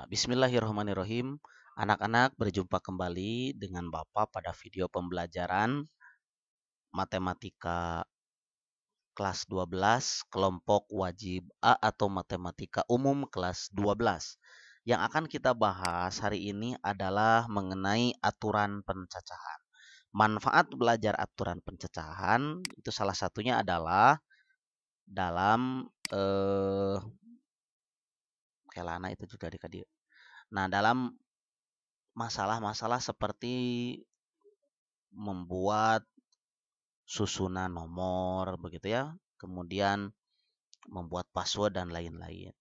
Bismillahirrahmanirrahim. Anak-anak, berjumpa kembali dengan Bapak pada video pembelajaran matematika kelas 12 kelompok wajib A atau matematika umum kelas 12. Yang akan kita bahas hari ini adalah mengenai aturan pencacahan. Manfaat belajar aturan pencacahan itu salah satunya adalah dalam kelana itu juga di. Nah, dalam masalah-masalah seperti membuat susunan nomor begitu ya, kemudian membuat password dan lain-lain.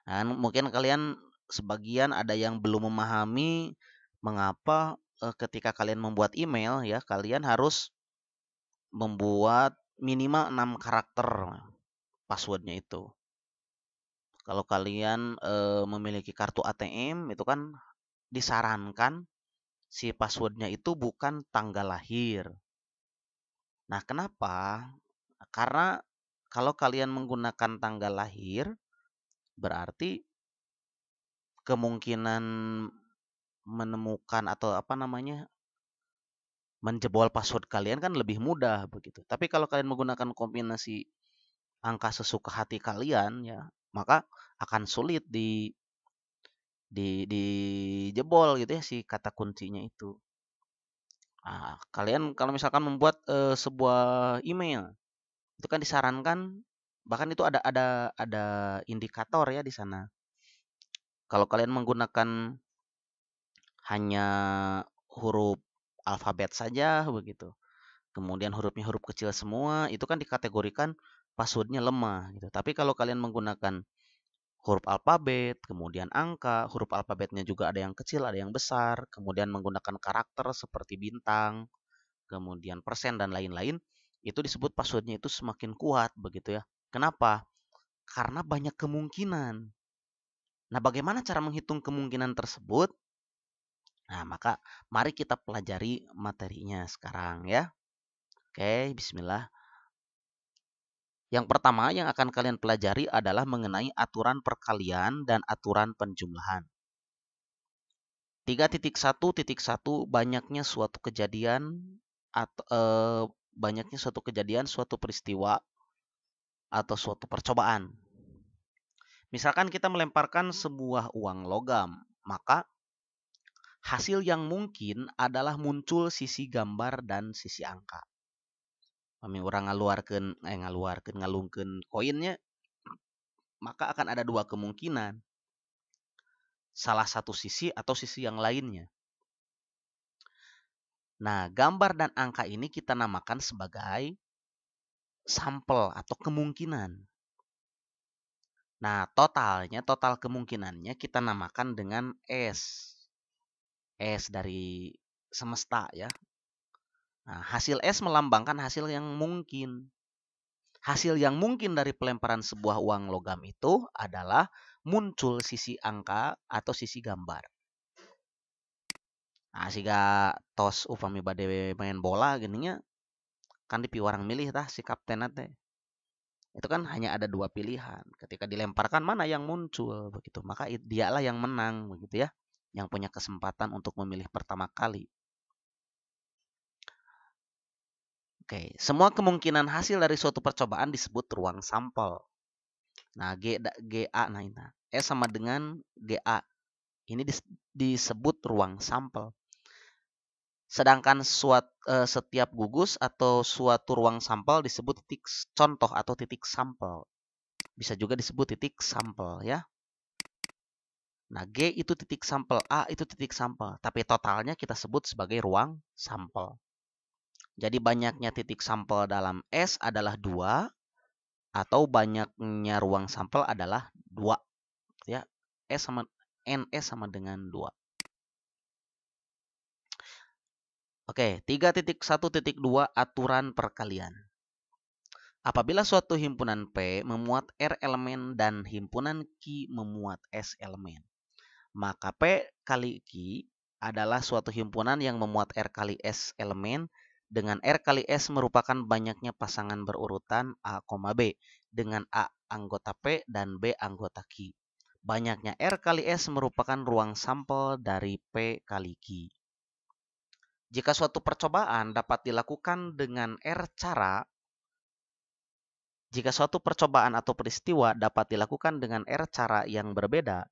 Nah, mungkin kalian sebagian ada yang belum memahami mengapa ketika kalian membuat email ya, kalian harus membuat minimal 6 karakter passwordnya itu. Kalau kalian memiliki kartu ATM itu kan disarankan si passwordnya itu bukan tanggal lahir. Nah, kenapa? Karena kalau kalian menggunakan tanggal lahir, berarti kemungkinan menemukan atau menjebol password kalian kan lebih mudah begitu. Tapi kalau kalian menggunakan kombinasi angka sesuka hati kalian ya, maka akan sulit dijebol gitu ya si kata kuncinya itu. Nah, kalian kalau misalkan membuat sebuah email itu kan disarankan, bahkan itu ada indikator ya di sana. Kalau kalian menggunakan hanya huruf alfabet saja begitu, kemudian hurufnya huruf kecil semua, itu kan dikategorikan passwordnya lemah gitu. Tapi kalau kalian menggunakan huruf alfabet, kemudian angka, huruf alfabetnya juga ada yang kecil, ada yang besar, kemudian menggunakan karakter seperti bintang, kemudian persen dan lain-lain, itu disebut passwordnya itu semakin kuat begitu ya. Kenapa? Karena banyak kemungkinan. Nah, bagaimana cara menghitung kemungkinan tersebut? Nah, maka mari kita pelajari materinya sekarang ya. Oke, bismillah. Yang pertama yang akan kalian pelajari adalah mengenai aturan perkalian dan aturan penjumlahan. 3.1.1 banyaknya suatu kejadian atau suatu peristiwa atau suatu percobaan. Misalkan kita melemparkan sebuah uang logam, maka hasil yang mungkin adalah muncul sisi gambar dan sisi angka. Kami orang ngalungkeun koinnya, maka akan ada dua kemungkinan. Salah satu sisi atau sisi yang lainnya. Nah, gambar dan angka ini kita namakan sebagai sampel atau kemungkinan. Nah, total kemungkinannya kita namakan dengan S. S dari semesta ya. Nah, hasil S melambangkan hasil yang mungkin. Hasil yang mungkin dari pelemparan sebuah uang logam itu adalah muncul sisi angka atau sisi gambar. Nah, siga tos upami bade main bola gininya kan dipiwarang milih tah si kapten teh. Itu kan hanya ada dua pilihan. Ketika dilemparkan mana yang muncul begitu, maka dialah yang menang begitu ya, yang punya kesempatan untuk memilih pertama kali. Oke, semua kemungkinan hasil dari suatu percobaan disebut ruang sampel. Nah, GA nah ini. S sama dengan GA. Ini disebut ruang sampel. Sedangkan setiap gugus atau suatu ruang sampel disebut titik contoh atau titik sampel. Bisa juga disebut titik sampel ya. Nah, G itu titik sampel, A itu titik sampel. Tapi totalnya kita sebut sebagai ruang sampel. Jadi banyaknya titik sampel dalam S adalah 2 atau banyaknya ruang sampel adalah 2 ya. NS sama dengan 2. Oke, 3.1.2 aturan perkalian. Apabila suatu himpunan P memuat R elemen dan himpunan Q memuat S elemen, maka P kali Q adalah suatu himpunan yang memuat R kali S elemen dengan R kali S merupakan banyaknya pasangan berurutan A, B dengan A anggota P dan B anggota Q. Banyaknya R kali S merupakan ruang sampel dari P kali Q. Jika suatu percobaan dapat dilakukan dengan R cara, jika suatu percobaan atau peristiwa dapat dilakukan dengan R cara yang berbeda,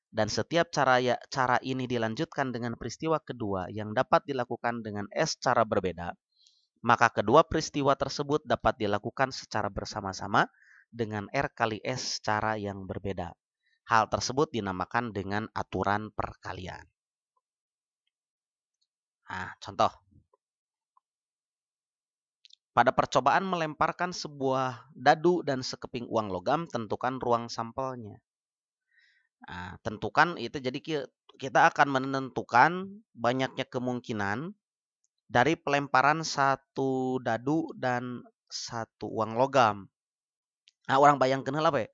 dan setiap cara ini dilanjutkan dengan peristiwa kedua yang dapat dilakukan dengan S cara berbeda, maka kedua peristiwa tersebut dapat dilakukan secara bersama-sama dengan R kali S cara yang berbeda. Hal tersebut dinamakan dengan aturan perkalian. Nah, contoh. Pada percobaan melemparkan sebuah dadu dan sekeping uang logam, tentukan ruang sampelnya. Nah, tentukan itu jadi kita akan menentukan banyaknya kemungkinan dari pelemparan satu dadu dan satu uang logam. Nah, orang bayangkan apa ya?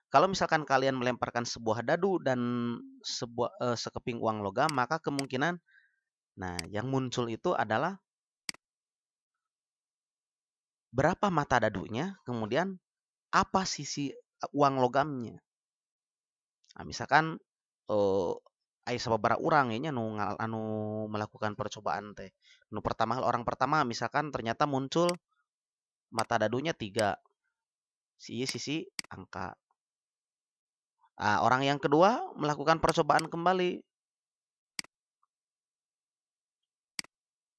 Kalau misalkan kalian melemparkan sebuah dadu dan sekeping uang logam, maka kemungkinan yang muncul itu adalah berapa mata dadunya, kemudian apa sisi uang logamnya. Nah, misalkan aya sababaraha urang nya anu melakukan percobaan teh. Nu pertama orang pertama misalkan ternyata muncul mata dadunya 3. Sisi angka. Nah, orang yang kedua melakukan percobaan kembali.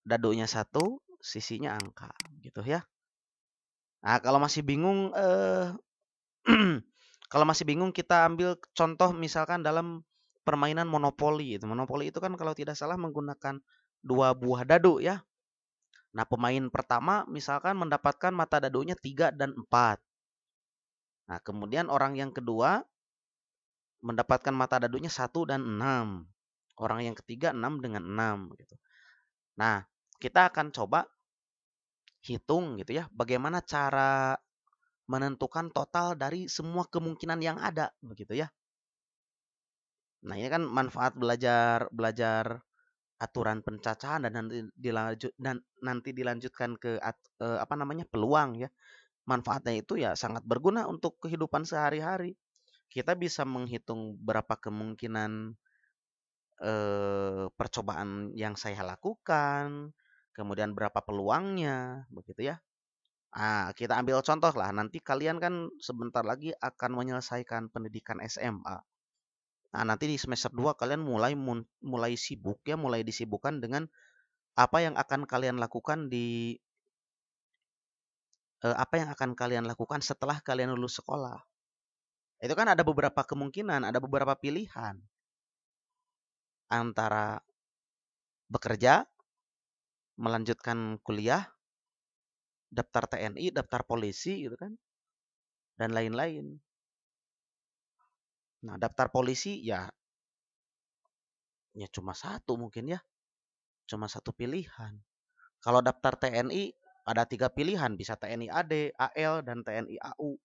Dadunya 1, sisinya angka, gitu ya. Nah, kalau masih bingung kalau masih bingung kita ambil contoh misalkan dalam permainan monopoli itu. Monopoli itu kan kalau tidak salah menggunakan 2 buah dadu ya. Nah, pemain pertama misalkan mendapatkan mata dadunya 3 dan 4. Nah, kemudian orang yang kedua mendapatkan mata dadunya 1 dan 6. Orang yang ketiga 6 dengan 6 gitu. Nah, kita akan coba hitung gitu ya, bagaimana cara menentukan total dari semua kemungkinan yang ada begitu ya. Nah, ini kan manfaat belajar aturan pencacahan dan nanti dilanjutkan ke peluang ya. Manfaatnya itu ya sangat berguna untuk kehidupan sehari-hari. Kita bisa menghitung berapa kemungkinan percobaan yang saya lakukan, kemudian berapa peluangnya, begitu ya. Ah, kita ambil contoh lah. Nanti kalian kan sebentar lagi akan menyelesaikan pendidikan SMA. Nah, nanti di semester 2 kalian mulai sibuk ya, mulai disibukkan dengan apa yang akan kalian lakukan apa yang akan kalian lakukan setelah kalian lulus sekolah. Itu kan ada beberapa kemungkinan, ada beberapa pilihan antara bekerja, melanjutkan kuliah, daftar TNI, daftar polisi gitu kan, dan lain-lain. Nah, daftar polisi ya cuma satu mungkin ya, cuma satu pilihan. Kalau daftar TNI ada 3 pilihan, bisa TNI AD, AL, dan TNI AU.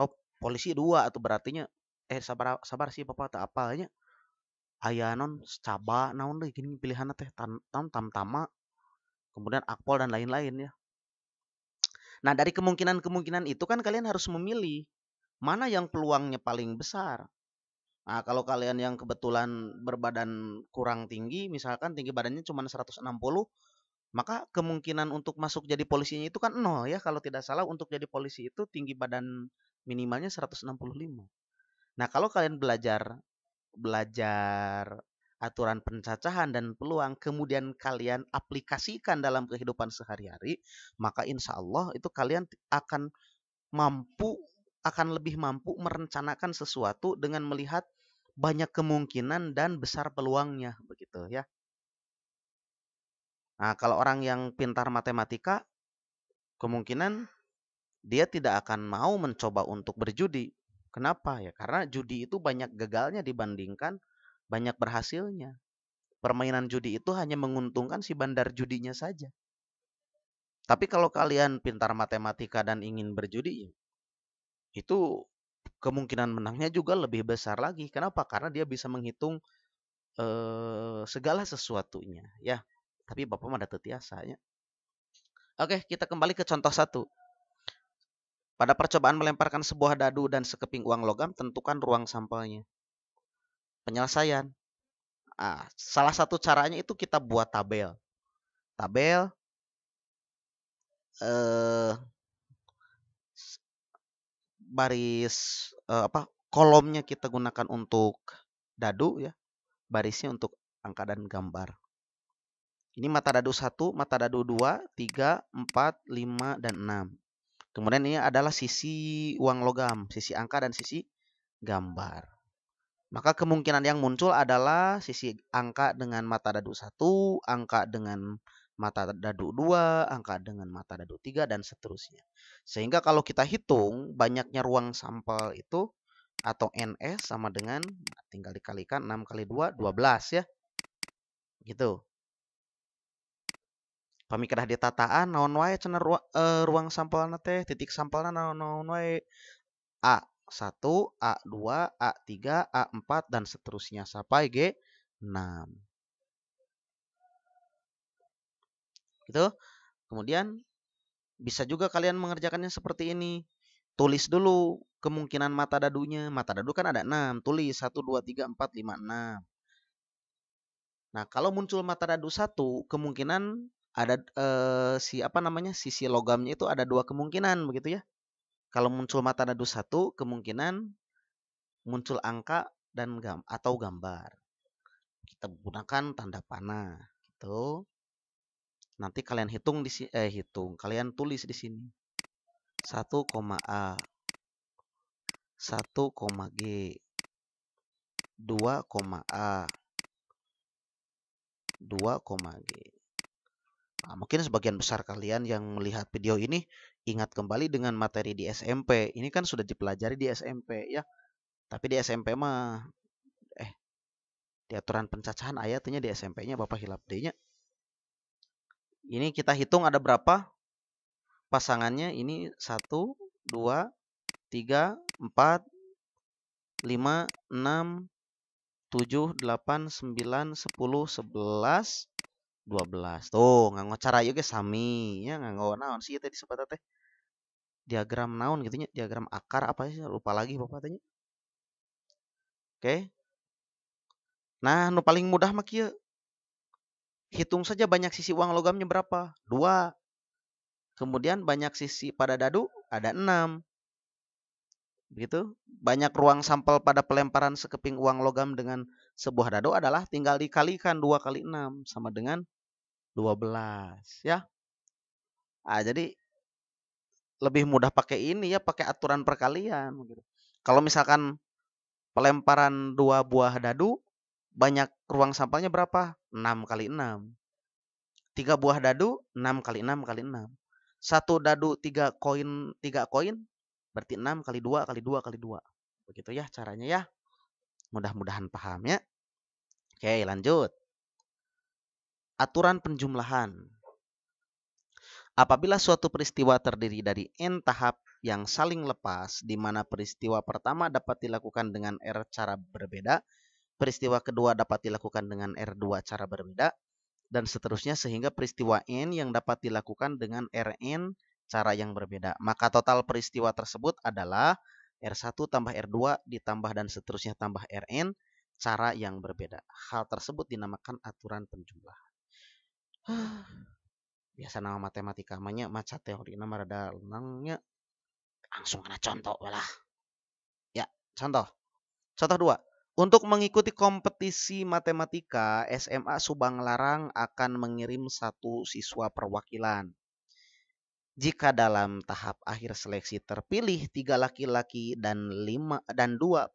Oh, polisi 2 atau berartinya sabar sabar sih Bapak tak apalnya. Aya non caba naon deui gini pilihanna teh tamtama, kemudian akpol dan lain-lain ya. Nah, dari kemungkinan-kemungkinan itu kan kalian harus memilih mana yang peluangnya paling besar. Nah, kalau kalian yang kebetulan berbadan kurang tinggi, misalkan tinggi badannya cuma 160, maka kemungkinan untuk masuk jadi polisinya itu kan 0 ya. Kalau tidak salah untuk jadi polisi itu tinggi badan minimalnya 165. Nah, kalau kalian belajar belajar aturan pencacahan dan peluang, kemudian kalian aplikasikan dalam kehidupan sehari-hari, maka insya Allah itu kalian mampu akan lebih mampu merencanakan sesuatu dengan melihat banyak kemungkinan dan besar peluangnya begitu ya. Nah, kalau orang yang pintar matematika, kemungkinan dia tidak akan mau mencoba untuk berjudi. Kenapa ya? Karena judi itu banyak gagalnya dibandingkan banyak berhasilnya. Permainan judi itu hanya menguntungkan si bandar judinya saja. Tapi kalau kalian pintar matematika dan ingin berjudi, itu kemungkinan menangnya juga lebih besar lagi. Kenapa? Karena dia bisa menghitung segala sesuatunya, ya. Tapi Bapak mah teu tiasa ya. Oke, kita kembali ke contoh 1. Pada percobaan melemparkan sebuah dadu dan sekeping uang logam, tentukan ruang sampelnya. Penyelesaian. Salah satu caranya itu kita buat tabel. Tabel baris kolomnya kita gunakan untuk dadu ya. Barisnya untuk angka dan gambar. Ini mata dadu 1, mata dadu 2, 3, 4, 5, dan 6. Kemudian ini adalah sisi uang logam, sisi angka dan sisi gambar. Maka kemungkinan yang muncul adalah sisi angka dengan mata dadu 1, angka dengan mata dadu 2, angka dengan mata dadu 3, dan seterusnya. Sehingga kalau kita hitung banyaknya ruang sampel itu atau NS sama dengan, tinggal dikalikan 6 kali 2, 12 ya. Gitu. Pamikedah ditataan naon wae cenah ruang sampelna teh, titik sampelna naon wae. A1, A2, A3, A4 dan seterusnya sampai G6. Gitu. Kemudian bisa juga kalian mengerjakannya seperti ini. Tulis dulu kemungkinan mata dadunya. Mata dadu kan ada 6. Tulis 1, 2, 3, 4, 5, 6. Nah, kalau muncul mata dadu 1, kemungkinan ada sisi logamnya itu ada 2 kemungkinan begitu ya. Kalau muncul mata dadu 1, kemungkinan muncul angka dan atau gambar. Kita gunakan tanda panah gitu. Nanti kalian hitung kalian tulis di sini. 1, A 1, G 2, A 2, G. Nah, mungkin sebagian besar kalian yang melihat video ini ingat kembali dengan materi di SMP. Ini kan sudah dipelajari di SMP ya. Tapi di SMP mah di aturan pencacahan ayatnya di SMP-nya Bapak hilap D-nya. Ini kita hitung ada berapa pasangannya. Ini 1, 2, 3, 4, 5, 6, 7, 8, 9, 10, 11, 12. Tuh, nganggo cara ieu ge sami ya, nganggo naon sih teh disebut teh? Diagram naon gitu nya, diagram akar apa sih? Lupa lagi Bapak teh nya. Oke. Nah, nu paling mudah mah kieu. Hitung saja banyak sisi uang logamnya berapa? 2. Kemudian banyak sisi pada dadu ada 6. Begitu. Banyak ruang sampel pada pelemparan sekeping uang logam dengan sebuah dadu adalah tinggal dikalikan 2 kali 6 sama dengan 12 ya. Jadi lebih mudah pakai ini ya, pakai aturan perkalian gitu. Kalau misalkan pelemparan 2 buah dadu, banyak ruang sampelnya berapa? 6 kali 6. 3 buah dadu, 6 kali 6 kali 6. 1 dadu 3 koin berarti 6 kali 2 kali 2 kali 2. Begitu ya caranya ya. Mudah-mudahan paham ya. Oke, lanjut. Aturan penjumlahan. Apabila suatu peristiwa terdiri dari n tahap yang saling lepas, di mana peristiwa pertama dapat dilakukan dengan R cara berbeda, peristiwa kedua dapat dilakukan dengan R2 cara berbeda, dan seterusnya sehingga peristiwa N yang dapat dilakukan dengan Rn cara yang berbeda. Maka total peristiwa tersebut adalah R1 tambah R2 ditambah dan seterusnya tambah Rn cara yang berbeda. Hal tersebut dinamakan aturan penjumlahan. Biasa nama matematika namanya maca teori nama rada lenangnya. Langsung kena contoh lah. Ya, contoh. Contoh 2. Untuk mengikuti kompetisi matematika, SMA Subang Larang akan mengirim 1 siswa perwakilan. Jika dalam tahap akhir seleksi terpilih 3 laki-laki dan 2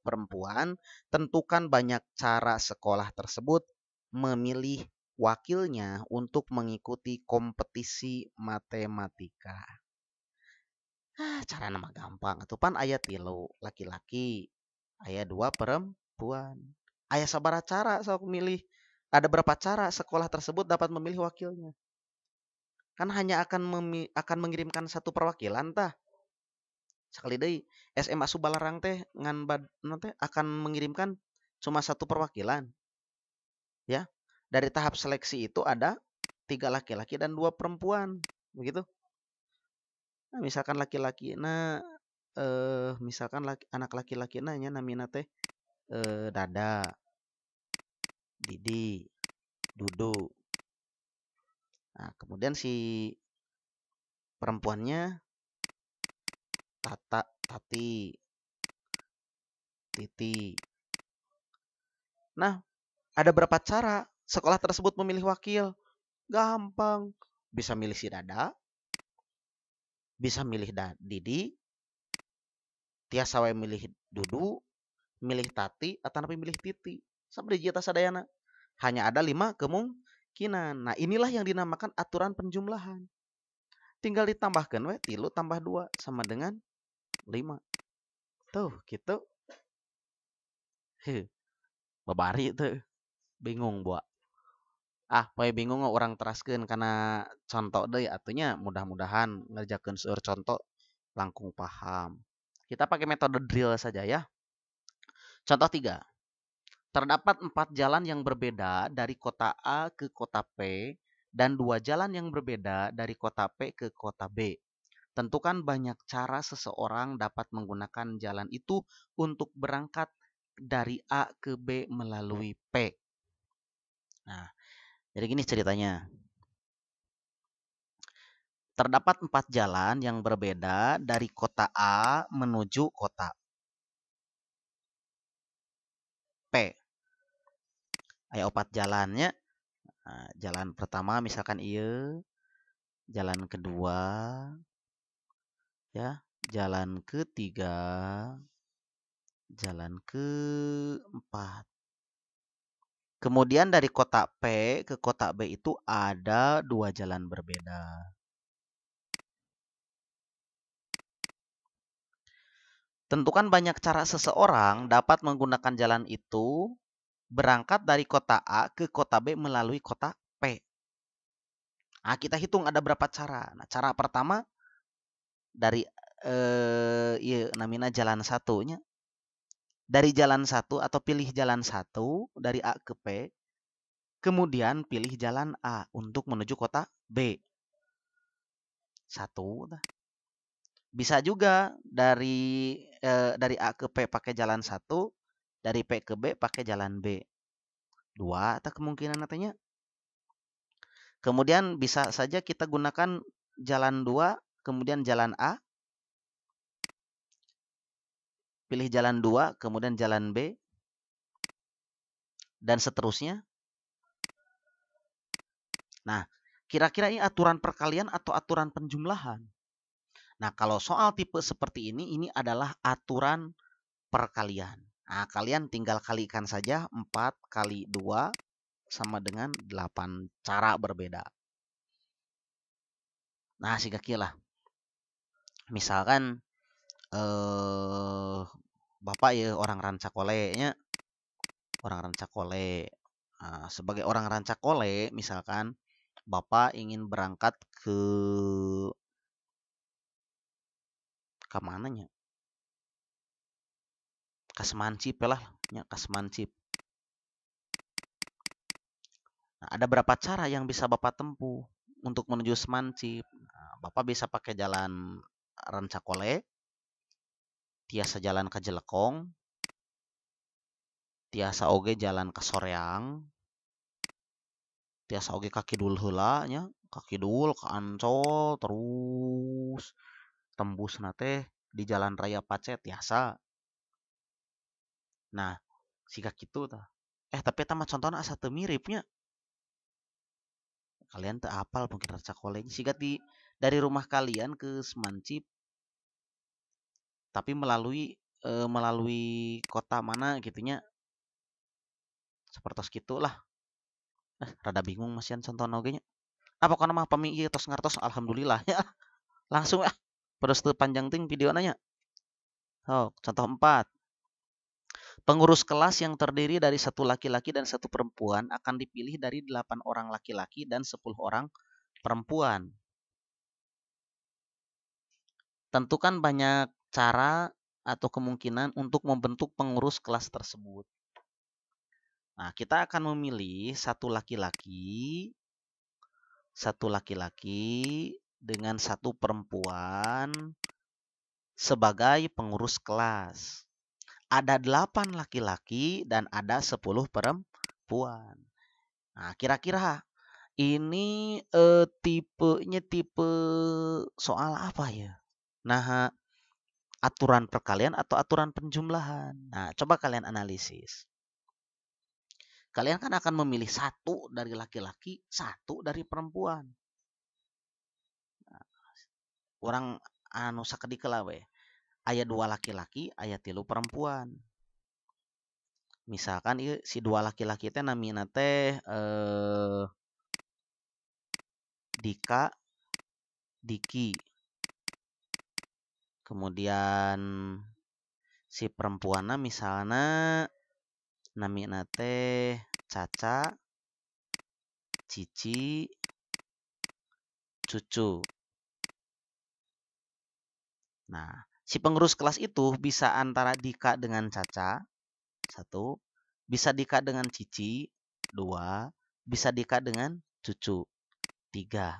perempuan, tentukan banyak cara sekolah tersebut memilih wakilnya untuk mengikuti kompetisi matematika. Cara nama gampang. Atuh pan aya 3 laki-laki, aya 2 perempuan. Aya sabaraha cara sok milih? Ada berapa cara sekolah tersebut dapat memilih wakilnya? Kan hanya akan mengirimkan 1 perwakilan tah. Sekali deui, SMA Subalarang teh ngan teh akan mengirimkan cuma 1 perwakilan. Ya. Dari tahap seleksi itu ada 3 laki-laki dan 2 perempuan, begitu. Nah, misalkan laki-laki. Nah, misalkan anak laki-laki nanya namina teh Dada, Didi, Dudu. Nah, kemudian si perempuannya Tata, Tati, Titi. Nah, ada berapa cara sekolah tersebut memilih wakil? Gampang. Bisa milih si Dada, bisa milih Didi, tiasa wae milih Dudu, milih Tati, atau napi milih Titi. Sabda jita sadayana. Hanya ada 5 kemungkinan. Nah, inilah yang dinamakan aturan penjumlahan. Tinggal ditambahkan we 3 tambah 2 sama dengan 5. Tuh, gitu. Babari tuh. Bingung, buat. Poe bingung orang teraskeun karena contoh deui atunya mudah-mudahan ngerjakeun seueur contoh langkung paham. Kita pakai metode drill saja ya. Contoh 3. Terdapat 4 jalan yang berbeda dari kota A ke kota P dan 2 jalan yang berbeda dari kota P ke kota B. Tentukan banyak cara seseorang dapat menggunakan jalan itu untuk berangkat dari A ke B melalui P. Nah, jadi gini ceritanya. Terdapat 4 jalan yang berbeda dari kota A menuju kota P. Aya 4 jalannya. Nah, jalan pertama misalkan iya, jalan kedua, ya, jalan ketiga, jalan keempat. Kemudian dari kota P ke kota B itu ada 2 jalan berbeda. Tentukan banyak cara seseorang dapat menggunakan jalan itu berangkat dari kota A ke kota B melalui kota P. Nah, kita hitung ada berapa cara. Nah, cara pertama dari iya namanya jalan satunya. Dari jalan satu atau pilih jalan satu dari A ke P. Kemudian pilih jalan A untuk menuju kota B. Satu. Bisa juga dari A ke P pakai jalan satu, dari P ke B pakai jalan B. 2 atau kemungkinan nantinya. Kemudian bisa saja kita gunakan jalan 2, kemudian jalan A. Pilih jalan 2, kemudian jalan B. Dan seterusnya. Nah, kira-kira ini aturan perkalian atau aturan penjumlahan? Nah, kalau soal tipe seperti ini adalah aturan perkalian. Nah, kalian tinggal kalikan saja 4 kali 2 sama dengan 8 cara berbeda. Nah, sehingga kilah. Misalkan Bapak ya orang Rancakolenya. Orang Rancakole. Nah, sebagai orang Rancakole misalkan Bapak ingin berangkat ke mananya? Ke Semancip lah, ya, ke Semancip. Nah, ada berapa cara yang bisa Bapak tempuh untuk menuju Semancip? Nah, Bapak bisa pakai jalan Rancakole, tiasa jalan ke Jelekong, tiasa oge jalan ke Soreang, tiasa oge kaki dul heula nya, kaki dul ke Ancol terus tembus nate di Jalan Raya Pacet tiasa. Nah, siga kitu tah. Tapi eta mah contohna asa teu miripnya. Kalian teu apal mungkin Rancakole siga dari rumah kalian ke Semancip tapi melalui kota mana gitunya. Sepertos gitulah. Rada bingung masian contoh oge nya. Pokona mah pami ieu tos ngartos alhamdulillah ya. Langsung pedes teu panjang ting video nanya. Contoh 4. Pengurus kelas yang terdiri dari 1 laki-laki dan 1 perempuan akan dipilih dari 8 orang laki-laki dan 10 orang perempuan. Tentukan banyak cara atau kemungkinan untuk membentuk pengurus kelas tersebut. Nah, kita akan memilih 1 laki-laki dengan 1 perempuan sebagai pengurus kelas. Ada 8 laki-laki dan ada 10 perempuan. Nah, kira-kira ini tipenya tipe soal apa ya? Nah, aturan perkalian atau aturan penjumlahan. Nah, coba kalian analisis. Kalian kan akan memilih satu dari laki-laki, satu dari perempuan. Orang anu sakedikeula we. Aya 2 laki-laki, aya 3 perempuan. Misalkan ieu si 2 laki-laki teh namina teh Dika, Diki. Kemudian si perempuanna misalnya namina teh Caca, Cici, Cucu. Nah, si pengurus kelas itu bisa antara Dika dengan Caca, satu, bisa Dika dengan Cici, dua, bisa Dika dengan Cucu, tiga.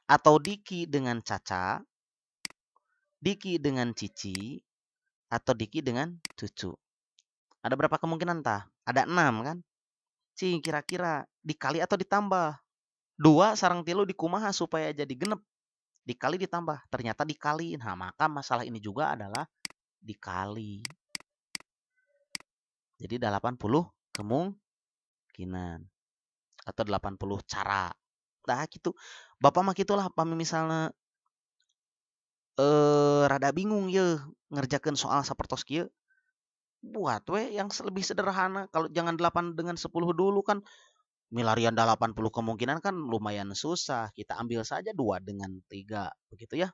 Atau Diki dengan Caca, Diki dengan Cici, atau Diki dengan Cucu. Ada berapa kemungkinan tah? Ada 6 kan? Cing, kira-kira dikali atau ditambah? 2 sarang tilu dikumaha supaya jadi genep. Dikali ditambah. Ternyata dikali. Nah, maka masalah ini juga adalah dikali. Jadi 80 kemungkinan. Atau 80 cara. Nah gitu. Bapak mah gitulah pami misalnya rada bingung ya ngerjakan soal sapertos kieu. Buat we yang lebih sederhana. Kalau jangan 8 dengan 10 dulu kan milarian 80 kemungkinan kan lumayan susah. Kita ambil saja 2 dengan 3. Begitu ya.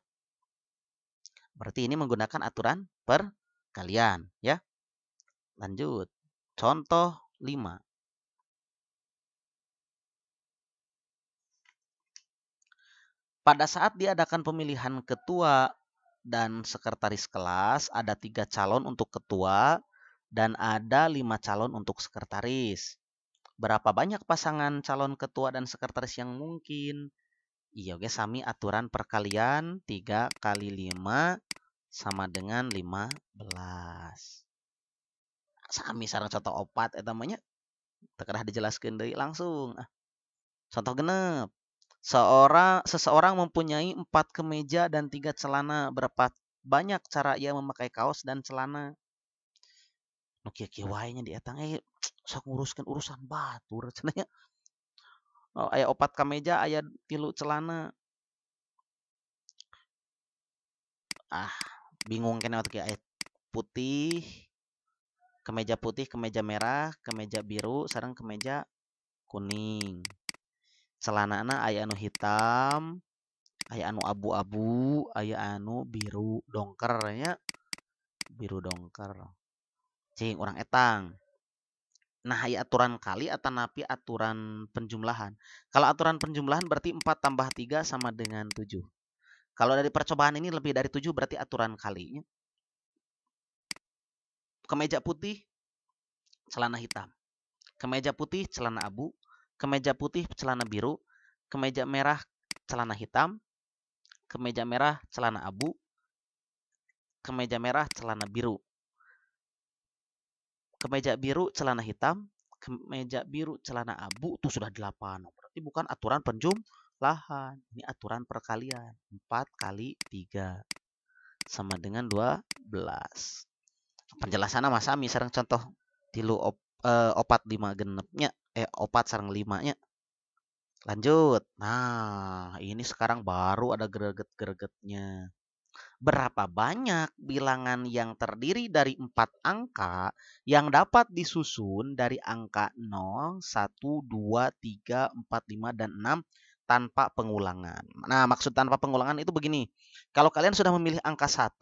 Berarti ini menggunakan aturan perkalian ya. Lanjut. Contoh 5. Pada saat diadakan pemilihan ketua dan sekretaris kelas, ada 3 calon untuk ketua dan ada 5 calon untuk sekretaris. Berapa banyak pasangan calon ketua dan sekretaris yang mungkin? Iya, oke, sami aturan perkalian 3 kali 5 sama dengan 15. Sami sareng contoh 4 eta mah nya. Teu kedah dijelaskeun deui langsung. Contoh genep. Seseorang mempunyai 4 kemeja dan 3 celana. Berapa banyak cara ia memakai kaos dan celana? Nu kieu-kieu wae nya di eta sok nguruskeun urusan batur cenah nya. Oh, aya 4 kameja, aya 3 celana. Ah, bingung keneh atuh kieu aya putih, kemeja putih, kemeja merah, kemeja biru, sareng kemeja kuning. Celanana aya anu hitam, aya anu abu-abu, aya anu biru dongker nya. Biru dongker. Cing urang etang. Nah, aya aturan kali atau napi aturan penjumlahan. Kalau aturan penjumlahan berarti 4 tambah 3 sama dengan 7. Kalau dari percobaan ini lebih dari 7 berarti aturan kalinya. Kemeja putih, celana hitam. Kemeja putih, celana abu. Kemeja putih, celana biru. Kemeja merah, celana hitam. Kemeja merah, celana abu. Kemeja merah, celana biru. Kemeja biru, celana hitam. Kemeja biru, celana abu. Itu sudah 8. Berarti bukan aturan penjumlahan. Ini aturan perkalian. 4 kali 3. Sama dengan 12. Penjelasannya mas sami sareng contoh tilu opat 5 genepnya. Opat sareng 5-nya. Lanjut. Nah, ini sekarang baru ada greget-gregetnya. Berapa banyak bilangan yang terdiri dari 4 angka yang dapat disusun dari angka 0, 1, 2, 3, 4, 5, dan 6 tanpa pengulangan. Nah, maksud tanpa pengulangan itu begini. Kalau kalian sudah memilih angka 1,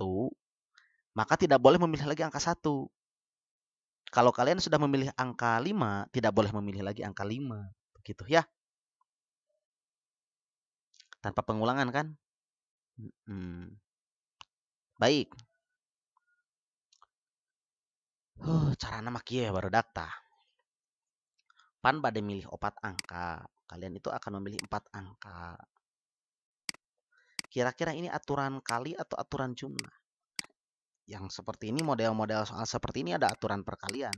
maka tidak boleh memilih lagi angka 1. Kalau kalian sudah memilih angka 5, tidak boleh memilih lagi angka 5. Begitu ya. Tanpa pengulangan kan? Baik. Carana mah kieu baru dakta. Pan bade milih 4 angka. Kalian itu akan memilih 4 angka. Kira-kira ini aturan kali atau aturan jumlah? yang seperti ini, model-model soal seperti ini ada aturan perkalian.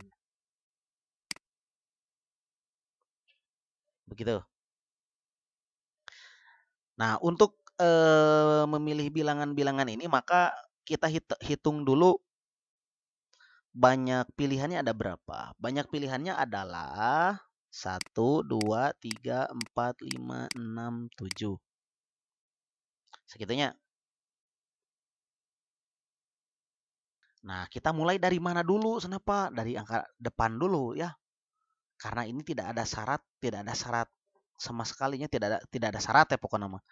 Begitu. Nah, untuk memilih bilangan-bilangan ini maka kita hitung dulu banyak pilihannya ada berapa. Banyak pilihannya adalah 1, 2, 3, 4, 5, 6, 7. Segitunya. Nah, kita mulai dari mana dulu? Kenapa? Dari angka depan dulu ya. Karena ini tidak ada syarat sama sekalinya, tidak ada syarat ya pokoknya mah.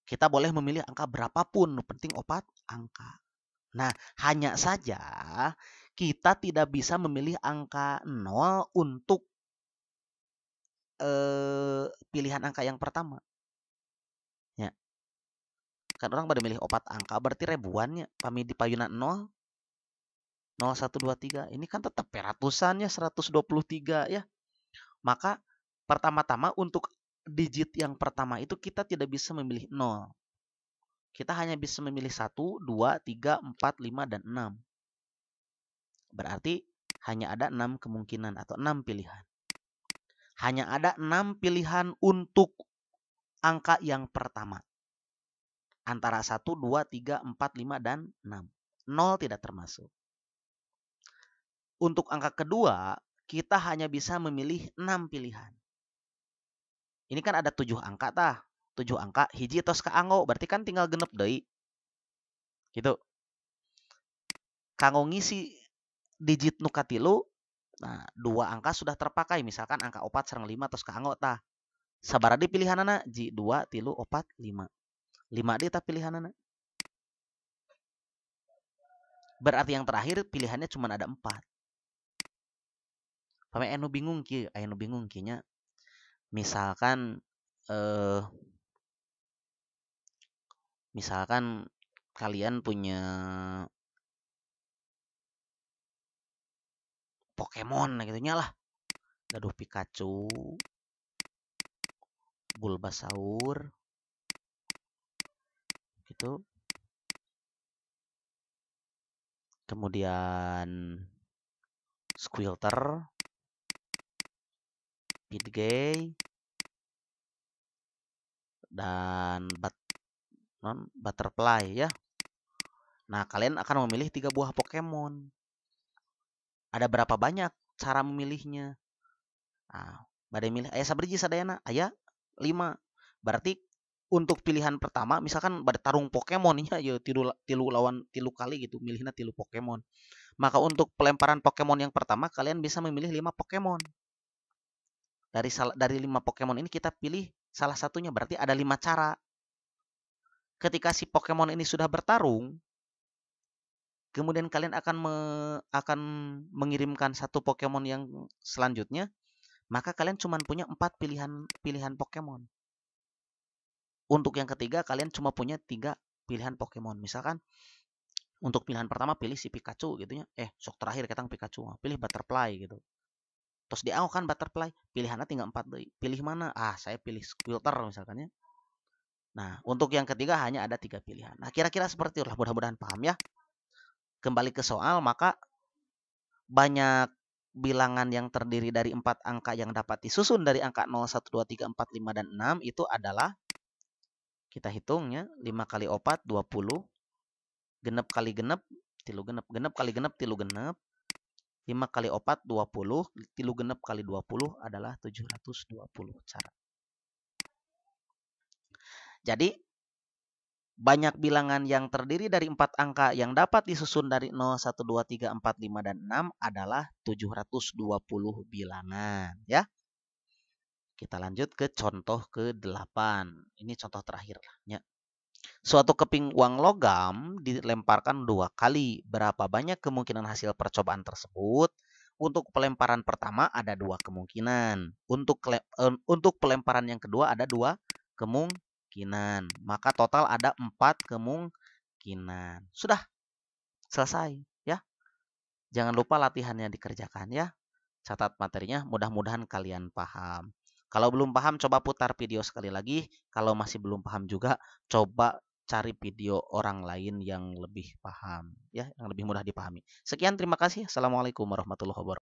Kita boleh memilih angka berapapun, penting opat angka. Nah, hanya saja kita tidak bisa memilih angka 0 untuk pilihan angka yang pertama. Ya. Kan orang pada milih opat angka berarti ribuannya. Pami di payunan 0, 0, 1, 2, 3. Ini kan tetap ratusannya 123 ya. Maka pertama-tama untuk digit yang pertama itu kita tidak bisa memilih 0. Kita hanya bisa memilih 1, 2, 3, 4, 5, dan 6. Berarti hanya ada 6 kemungkinan atau 6 pilihan. Hanya ada 6 pilihan untuk angka yang pertama. Antara 1, 2, 3, 4, 5, dan 6. 0 tidak termasuk. Untuk angka kedua, kita hanya bisa memilih 6 pilihan. Ini kan ada 7 angka tah. 7 angka, hiji tos kaanggo, berarti kan tinggal genep deui. Gitu. Kanggo ngisi digit nu katilu, nah 2 angka sudah terpakai, misalkan angka 4 sareng 5 tos kaanggo tah. Sabaraha pilihanana? Ji 2, 3, 4, 5. 5 di tah pilihanana. Berarti yang terakhir pilihannya cuma ada 4. Pame anu bingung kieu, anu bingung kieu nya. Misalkan kalian punya Pokemon gitu nya lah. Gaduh Pikachu, Bulbasaur, gitu. Kemudian Squirtle, Pidgey, dan Butterfly ya. Nah, kalian akan memilih 3 buah Pokemon. Ada berapa banyak cara memilihnya? Nah, badai milih aya sabriji sadayana? Aya 5. Berarti untuk pilihan pertama misalkan pada tarung Pokemon nya ya tilu lawan tilu kali gitu, milihnya tilu Pokemon. Maka untuk pelemparan Pokemon yang pertama kalian bisa memilih 5 Pokemon. Dari 5 Pokemon ini kita pilih salah satunya, berarti ada 5 cara. Ketika si Pokemon ini sudah bertarung, kemudian kalian akan mengirimkan satu Pokemon yang selanjutnya, maka kalian cuma punya 4 pilihan Pokemon. Untuk yang ketiga kalian cuma punya 3 pilihan Pokemon. Misalkan untuk pilihan pertama pilih si Pikachu gitu ya. Sok terakhir kita Pikachu, pilih Butterfly gitu. Terus dia kan Butterfly, pilihannya tinggal 4 deui. Pilih mana? Saya pilih Squirtle misalkan ya. Nah, untuk yang ketiga hanya ada 3 pilihan. Nah, kira-kira seperti itulah, mudah-mudahan paham ya. Kembali ke soal, maka banyak bilangan yang terdiri dari 4 angka yang dapat disusun dari angka 0, 1, 2, 3, 4, 5, dan 6 itu adalah, kita hitungnya, 5 kali 4, 20. Genep kali genep, tilu genep. Genep kali genep, tilu genep. 5 kali 4, 20. Tilu genep kali 20 adalah 720 cara. Jadi, banyak bilangan yang terdiri dari 4 angka yang dapat disusun dari 0, 1, 2, 3, 4, 5, dan 6 adalah 720 bilangan. Ya. Kita lanjut ke contoh ke-8. Ini contoh terakhir lah. Ya. Suatu keping uang logam dilemparkan 2 kali. Berapa banyak kemungkinan hasil percobaan tersebut? Untuk pelemparan pertama ada 2 kemungkinan. Untuk pelemparan yang kedua ada 2 kemungkinan. Maka total ada 4 kemungkinan. Sudah selesai ya. Jangan lupa latihannya dikerjakan ya. Catat materinya, mudah-mudahan kalian paham. Kalau belum paham, coba putar video sekali lagi. Kalau masih belum paham juga, coba cari video orang lain yang lebih paham ya, yang lebih mudah dipahami. Sekian, terima kasih. Assalamualaikum warahmatullahi wabarakatuh.